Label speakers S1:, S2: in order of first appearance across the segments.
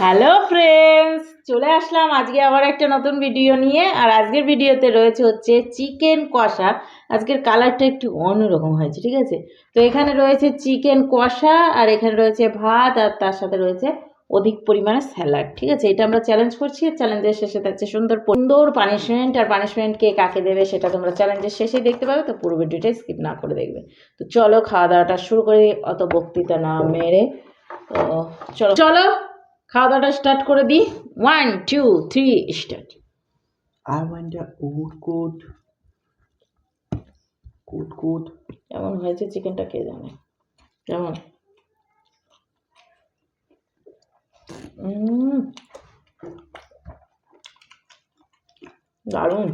S1: Hello friends, চলে আসলাম আজকে আবার একটা নতুন ভিডিও নিয়ে। আর আজকের ভিডিওতে রয়েছে হচ্ছে চিকেন কষা। আজকের কালারটা একটু অন্যরকম হয়েছে, ঠিক আছে? তো এখানে রয়েছে চিকেন কষা, আর এখানে রয়েছে ভাত, আর তার সাথে রয়েছে অধিক পরিমাণে স্যালাড, ঠিক আছে? এটা আমরা চ্যালেঞ্জ করছি। চ্যালেঞ্জের শেষে থাকছে সুন্দর সুন্দর পানিশমেন্ট, আর পানিশমেন্ট কে কাকে দেবে সেটা তোমরা চ্যালেঞ্জের শেষেই দেখতে পাবে। তো পুরো ভিডিওটা স্কিপ না করে দেখবে। তো চলো খাওয়া দাওয়াটা শুরু করে, অত বক্তৃতা না মেরে। তো চলো চলো খাওয়া দাওয়াটা স্টার্ট করে দিই। 1 2 3 স্টার্ট।
S2: I wonder good.
S1: কেমন হয়েছে চিকেনটা কে জানে কেমন। দারুণ।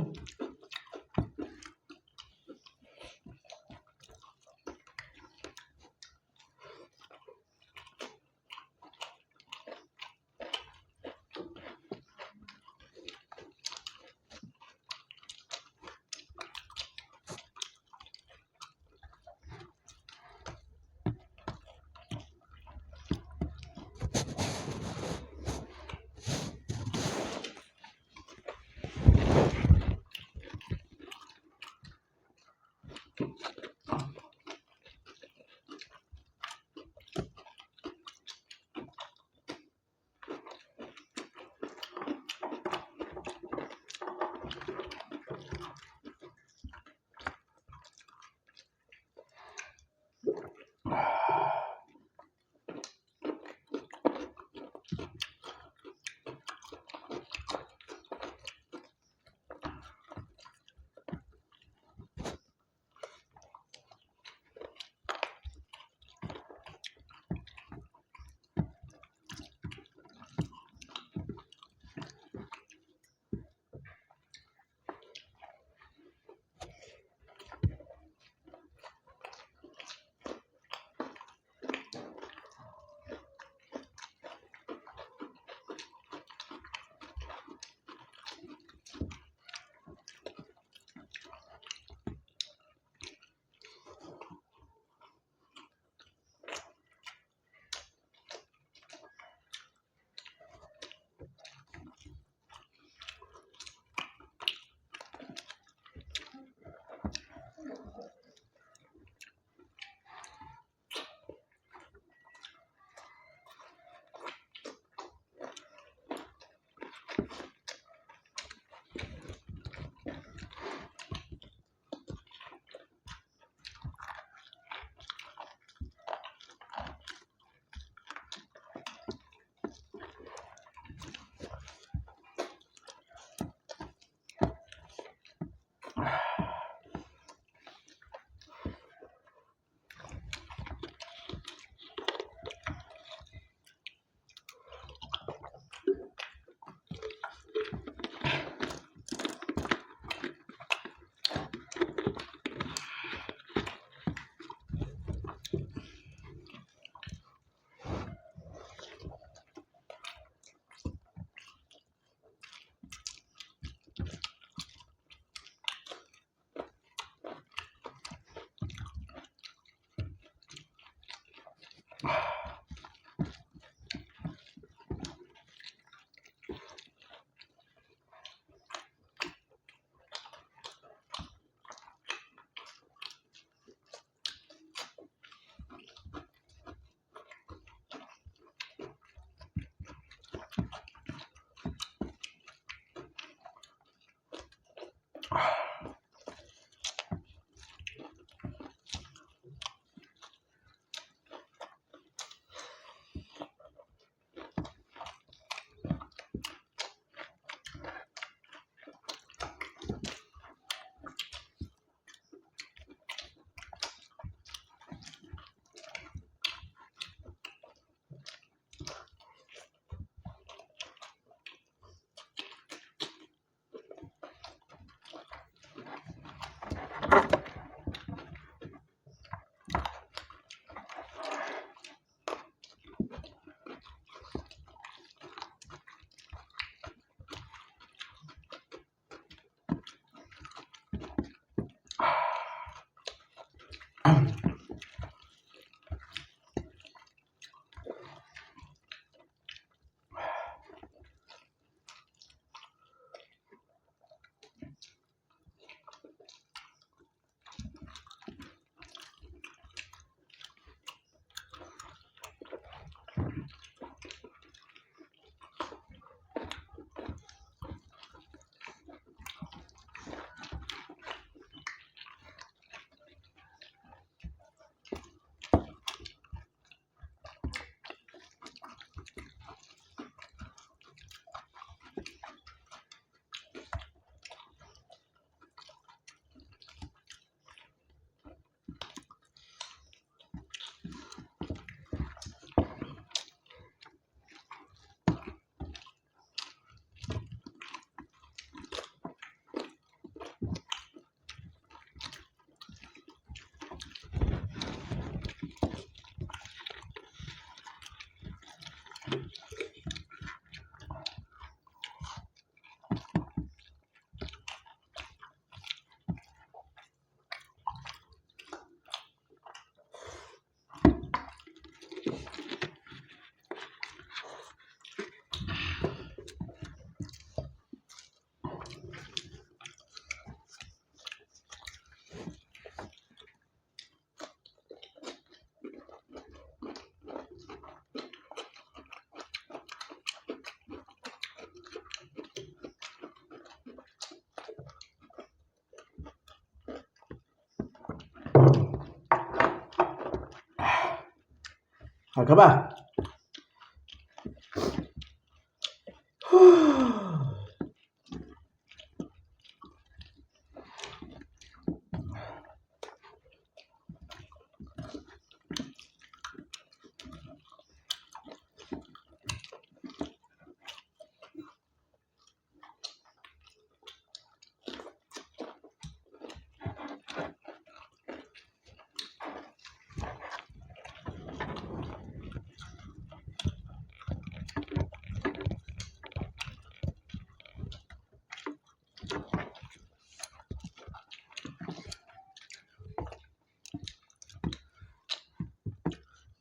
S2: আর খাবা?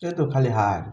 S2: এই তো খালি হার।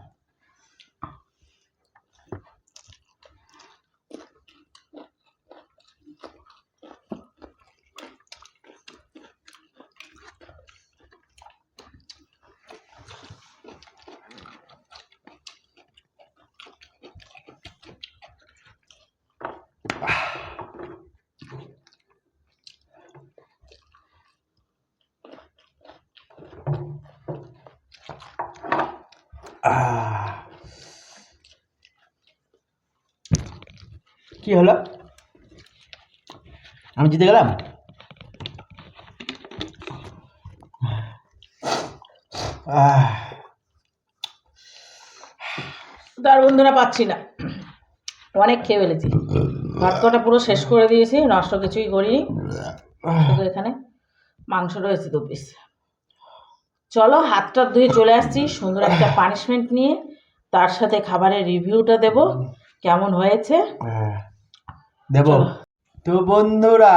S2: কি হলো? আমি জিতে গেলাম?
S1: তার বন্ধুরা পাচ্ছি না, অনেক খেয়ে ফেলেছি। ভাত কটা পুরো শেষ করে দিয়েছি, নষ্ট কিছুই করিনি। শুধু এখানে মাংস রয়েছে 2 পিস। চলো হাতটা ধুয়ে চলে আসছি সুন্দর একটা পানিশমেন্ট নিয়ে, তার সাথে খাবারের রিভিউটা দেব কেমন হয়েছে।
S2: দেব তো বন্ধুরা।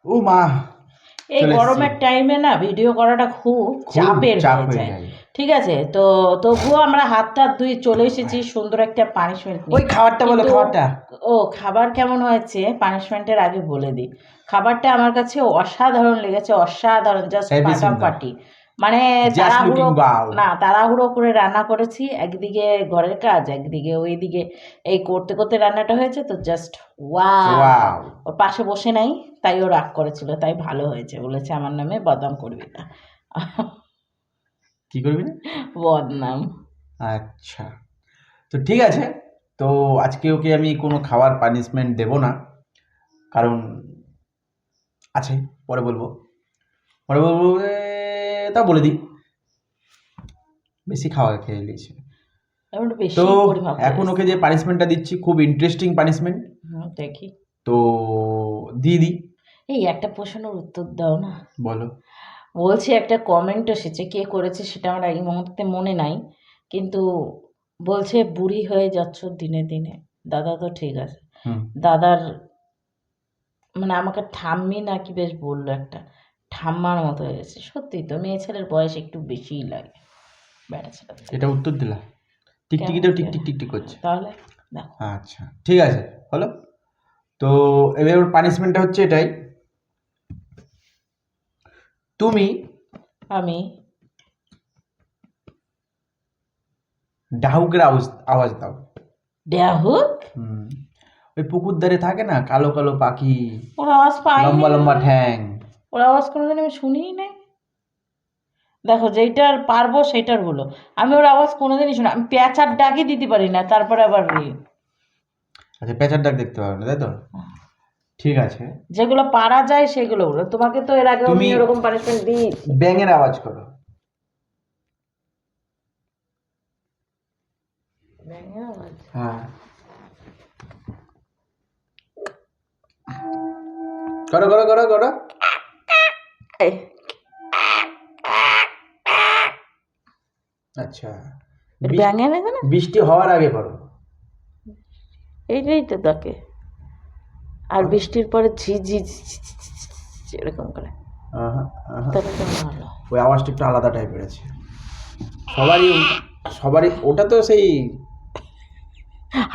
S2: ও মা,
S1: এই গরমের টাইমে না ভিডিও করাটা খুব চাপের হয়ে যায়, ঠিক আছে? তো তবুও আমরা হাতটা ধুয়ে চলে এসেছি সুন্দর একটা পানিশমেন্ট নিয়ে।
S2: ওই খাবারটা বলো, খাবারটা।
S1: ও খাবার কেমন হয়েছে পানিশমেন্টের আগে বলে দিই। খাবারটা আমার কাছে অসাধারণ লেগেছে, অসাধারণ, জাস্ট ফাটাফাটি। মানে তাড়াহুড়ো করে রান্না করেছি, একদিকে ঘরের কাজ একদিকে ওইদিকে এই করতে করতে রান্নাটা হয়েছে, তো জাস্ট ওয়াও। ওর পাশে বসে নাই, তাই ও রাগ করেছিল, তাই ভালো হয়েছে বলেছে আমার নামে বদনাম করবি না।
S2: কি করবি না?
S1: বদনাম।
S2: আচ্ছা, তো ঠিক আছে। তো আজকে ওকে আমি কোনো খাবার পানিশমেন্ট দেব না, কারণ আছে, পরে বলবো তা বলে দিই, বেশি খাওয়া খেয়ে নিয়েছে। তো এখন ওকে যে পানিশমেন্টটা দিচ্ছি খুব ইন্টারেস্টিং পানিশমেন্ট,
S1: দেখি
S2: তো দিয়ে দিই।
S1: এই একটা প্রশ্নের উত্তর দাও না।
S2: বলো।
S1: বলছি একটা কমেন্ট এসেছে, কে করেছে সেটা আমার এই মুহূর্তে মনে নাই, কিন্তু বলছে বুড়ি হয়ে যাচ্ছ দিনে দিনে। দাদা তো ঠিক আছে, দাদার মানে আমাকে ঠাম্মি নাকি বেশ বললো, একটা ঠাম্মার মতো হয়ে গেছে। সত্যি তো, মেয়ে ছেলের বয়স একটু বেশিই লাগে বেটা ছেলে।
S2: এটা উত্তর দিলা? টিকটিকিটাও টিকটিক করছে
S1: তাহলে দেখো।
S2: আচ্ছা ঠিক আছে, হলো। তো এবার পানিশমেন্টটা হচ্ছে এটাই,
S1: আমি
S2: ডাহুকের আওয়াজ দাও।
S1: ডাহুক?
S2: ওই পুকুর ধারে থাকে না কালো কালো পাখি,
S1: ওর আওয়াজ পাই,
S2: লম্বা লম্বা ঠ্যাং।
S1: ওর আওয়াজ কোনোদিন আমি শুনিই নাই। দেখো যেইটার পারবো সেইটার হলো, আমি ওর আওয়াজ কোনোদিনই শুনি। আমি পেঁচার ডাকই দিতে পারি না, তারপরে আবার
S2: আচ্ছা, পেঁচার ডাক দেখতে পারো না, তাই তো? ঠিক আছে,
S1: যেগুলো পারা যায় সেগুলো বলো। তোমাকে তো এর আগে আমি এরকম পানিশমেন্ট দিয়েছি।
S2: ব্যাঙের আওয়াজ করো।
S1: ব্যাঙের আওয়াজ?
S2: হ্যাঁ, করো করো করো করো। আচ্ছা,
S1: ব্যাঙের
S2: বৃষ্টি হওয়ার আগে করো।
S1: এইটাই তো তাকে, আর বৃষ্টির পরে ঝিঝি এরকম করে,
S2: ওই আওয়াজটা একটু আলাদা টাইপের আছে। সবারই ওটা তো সেই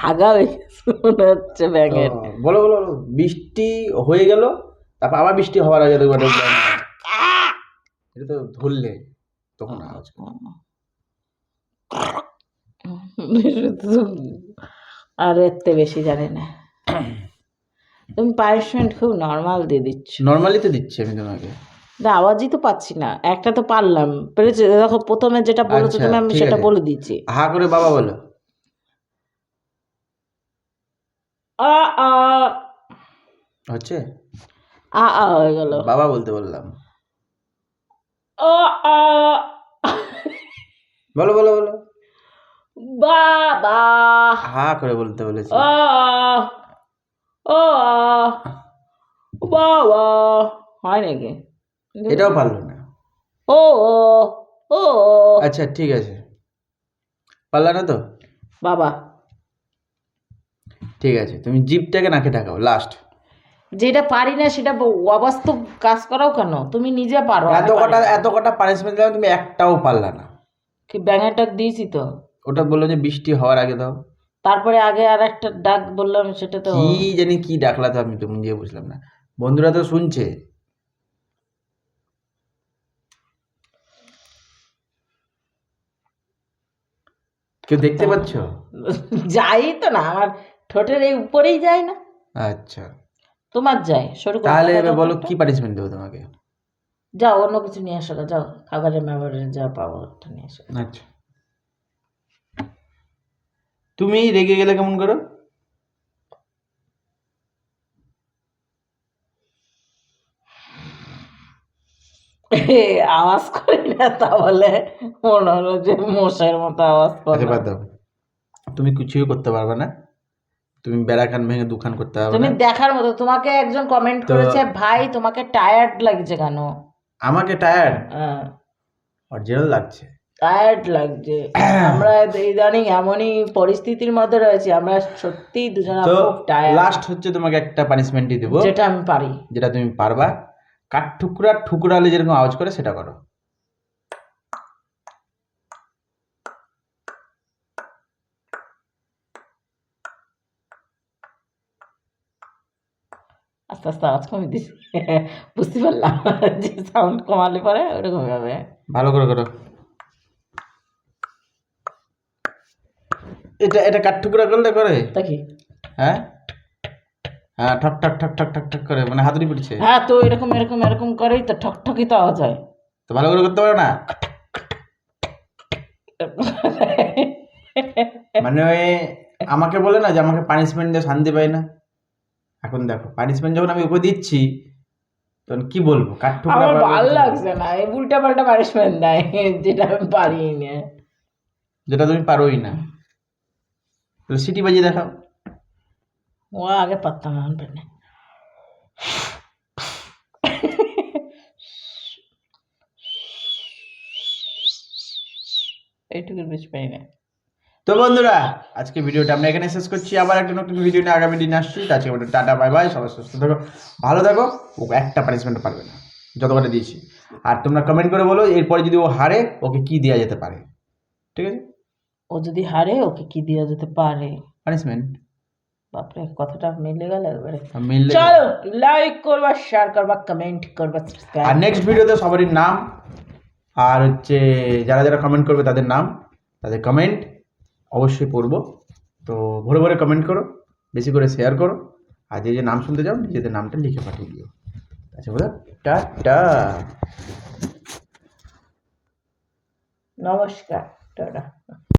S1: হাগা হয়ে মনে হচ্ছে ব্যাঙের।
S2: বলো বলো, বৃষ্টি হয়ে গেল, তারপর আবার বৃষ্টি হওয়ার আগে এটা তো ধরলে তখন আওয়াজ।
S1: আর এর থেকে বেশি জানি না। তুমি পানিশমেন্ট খুব নর্মাল দিয়ে দিচ্ছ।
S2: নর্মালি তো দিচ্ছি আমি তোমাকে।
S1: না আওয়াজই তো পাচ্ছি না, একটা তো পারলাম, পেরেছে দেখো প্রথমে যেটা বলেছো
S2: আচ্ছা
S1: তুমি আমি
S2: ঠিক
S1: সেটা
S2: আছে,
S1: বলে দিচ্ছি।
S2: হা করে বাবা বলো।
S1: আ আ
S2: হচ্ছে?
S1: হয়ে গেল।
S2: বাবা বলতে বললাম।
S1: আ আ
S2: বলো বলো বলো।
S1: বাবা।
S2: হা করে বলতে বলেছি।
S1: আ ও বাবা। হয় নাকি?
S2: এটাও পারলো না।
S1: ও ও
S2: আচ্ছা ঠিক আছে, পারলা না তো?
S1: বাবা।
S2: ঠিক আছে, তুমি জিভটাকে নাকে ঢাকাও লাস্ট।
S1: যেটা পারি না সেটা অবাস্তব কাজ করাও কেন? তুমি নিজে পারো, আমি পারি না।
S2: এত কটা পানিশমেন্ট দিলাম, তুমি একটাও পারলা না।
S1: কি ব্যাঙের ডাক দিয়েছি তো।
S2: ওটা বললো যে বৃষ্টি হওয়ার আগে দাও।
S1: তারপরে আগে আর একটা ডাক বললাম, সেটা তো
S2: কি জানি কি ডাকলা, তো আমি তো নিজে বুঝলাম না। বন্ধুরা তো শুনছে। কেউ দেখতে পাচ্ছ?
S1: যাই তো না, আমার ঠোঁটের এই উপরেই যায় না।
S2: আচ্ছা,
S1: তোমার যায় সরু করে
S2: তাহলে
S1: দেখা
S2: এবার
S1: দাও
S2: বলো
S1: ঠোঁটটা।
S2: কি পানিশমেন্ট দেবো তোমাকে?
S1: যাও অন্য কিছু নিয়ে আসো গা, যাও খাবারের ম্যাবারে যা পাবো ওটা নিয়ে আসো।
S2: আচ্ছা, তুমি রেগে গেলে কেমন করো?
S1: আওয়াজ করি না, তাহলে মনে হলো যে মশার মতো আওয়াজ
S2: আচ্ছা
S1: করো।
S2: বাদ দাও, তুমি কিছুই করতে পারবে না। তুমি বেড়া খান ভেঙে দুখান করতে পারবে
S1: তুমি
S2: না।
S1: দেখার মতো, তোমাকে একজন কমেন্ট
S2: তো
S1: করেছে ভাই তোমাকে টায়ার্ড লাগছে কেন?
S2: আমাকে টায়ার্ড? অরিজিনাল লাগছে।
S1: টায়ার্ড লাগছে। আমরা ইদানিং এমনই পরিস্থিতির মধ্যে রয়েছি, আমরা সত্যিই দুজনা
S2: তো
S1: খুব টায়ার্ড।
S2: লাস্ট হচ্ছে তোমাকে একটা পানিশমেন্টই দেবো,
S1: যেটা আমি পারি।
S2: যেটা তুমি পারবা। কাঠ ঠুকরা ঠুকরালে যেরকম আওয়াজ করে সেটা করো।
S1: আস্তে আস্তে আওয়াজ কমে দিছি। বুঝতে পারলাম যে সাউন্ড কমালে পরে ওরকম হবে।
S2: ভালো করে করো। এটা এটা কাঠ ঠুকরা করলে করে?
S1: তা কি?
S2: হ্যাঁ হ্যাঁ, ঠক ঠক ঠক ঠক ঠক ঠক করে, মানে হাতুড়ি পিটছে।
S1: হ্যাঁ তো এরকম এরকম এরকম করেই তো ঠকঠকি তো আওয়াজ হয়।
S2: তো ভালো করে করতে পারো না? মানে ওই আমাকে বলে না যে আমাকে পানিশমেন্ট দিয়ে শান্তি পাই না। এখন দেখো পানিশমেন্ট যখন আমি ওকে দিচ্ছি, তখন কি বলবো? কাঠ ঠুকরা
S1: আমার
S2: করার
S1: ভাল
S2: কথা বলবো।
S1: লাগছে না, এই উল্টা পাল্টা পানিশমেন্ট দেয় যেটা আমি পারি না।
S2: যেটা তুমি পারোই না। তো সিটি বাজিয়ে দেখাও।
S1: ও আগে পারতাম, এখন পারি না। এইটুকুর বেশি পারি না।
S2: তো বন্ধুরা, আজকে ভিডিওটা আমরা এখানে শেষ করছি। আবার একটা নতুন ভিডিও নিয়ে আগামী দিন আসছি। তো আজকে আমাদের টাটা বাই বাই, সবাই সুস্থ থাকো, ভালো থাকো। ও একটা পানিশমেন্ট পারবে না যত কটা দিয়েছি। আর তোমরা কমেন্ট করে বলো এরপরে যদি ও হারে ওকে কি দেওয়া যেতে পারে। ঠিক আছে?
S1: ও যদি হারে ওকে কি দেওয়া যেতে পারে?
S2: পানিশমেন্ট
S1: বাপরে, কথাটা মিলে গেল একবারে।
S2: মিললে।
S1: চলো লাইক করবা, শেয়ার করবা, কমেন্ট করবা,
S2: আর
S1: সাবস্ক্রাইব।
S2: নেক্সট ভিডিওতে সবারই নাম, আর হচ্ছে যারা যারা কমেন্ট করবে তাদের নাম, তাদের কমেন্ট অবশ্যই পড়বো। তো ভরে ভরে কমেন্ট করো, বেশি করে শেয়ার করো। আর যে যে নাম শুনতে চাও নিজেদের নামটা লিখে পাঠিয়ে দিও। আচ্ছা বলো টাটা।
S1: নমস্কার, টাটা।